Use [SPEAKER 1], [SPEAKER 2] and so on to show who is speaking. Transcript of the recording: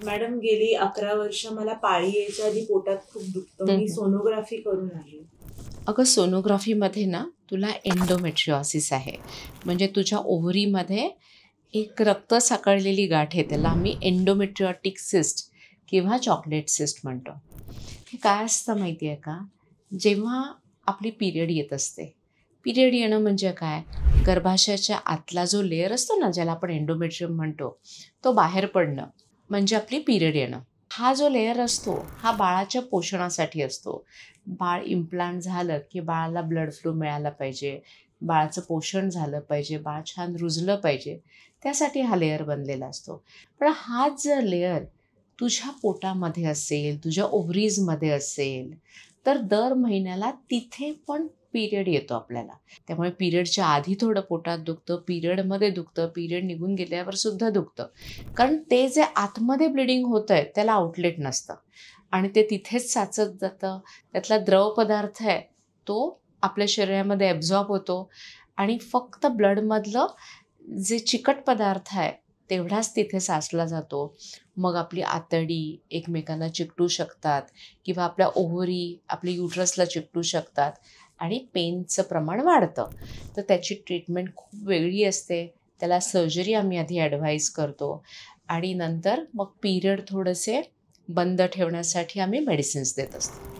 [SPEAKER 1] Madam गेली 11 वर्ष मला पाळी यायच्या आधी पोटात खूप दुखतं.
[SPEAKER 2] हं,
[SPEAKER 1] मी
[SPEAKER 2] हं.
[SPEAKER 1] सोनोग्राफी करून आली.
[SPEAKER 2] अगं सोनोग्राफीमध्ये ना तुला एंडोमेट्रिओसिस आहे. म्हणजे तुझ्या ओव्हरीमध्ये एक रक्त साकळलेली गाठ आहे. त्याला आम्ही एंडोमेट्रिओटिक सिस्ट किंवा चॉकलेट सिस्ट म्हणतो. हे काय असतं माहिती आहे का? जेव्हा आपली पिरियड येत असते. पिरियड येणं म्हणजे काय? गर्भाशयाच्या आतला जो लेयर असतो ना, ज्याला आपण एंडोमेट्रियम म्हणतो, तो बाहेर पडणं म्हणजे आपली पिरियड येणं. हा जो लेयर असतो, हा बाळाच्या पोषणासाठी असतो. बाळ इम्प्लांट झालं की बाळाला ब्लड फ्लो मिळाला पाहिजे, बाळाचं पोषण झालं पाहिजे, बाळ छान रुजलं पाहिजे, त्यासाठी हा लेयर बनलेला असतो. पण हाच जर लेयर तुझ्या पोटामध्ये असेल, तुझ्या ओव्हरीजमध्ये असेल, तर दर महिन्याला तिथे पण पिरियड येतो आपल्याला. त्यामुळे पिरियडच्या आधी थोडं पोटात दुखतं, पिरियडमध्ये दुखतं, पिरियड निघून गेल्यावर सुद्धा दुखतं. कारण ते जे आतमध्ये ब्लिडिंग होतं आहे त्याला आउटलेट नसतं आणि ते तिथेच साचत जातं. त्यातला द्रव पदार्थ आहे तो आपल्या शरीरामध्ये ॲब्झॉर्ब होतो आणि फक्त ब्लडमधलं जे चिकट पदार्थ आहे तेवढाच तिथे साचला जातो. मग आपली आतडी एकमेकांना चिकटू शकतात किंवा आपल्या ओव्हरी आपल्या युटरसला चिकटू शकतात आणि पेनचं प्रमाण वाढतं. तर त्याची ट्रीटमेंट खूप वेगळी असते. त्याला सर्जरी आम्ही आधी ॲडवाईज करतो आणि नंतर मग पिरियड थोडेसे बंद ठेवण्यासाठी आम्ही मेडिसिन्स देत असतो.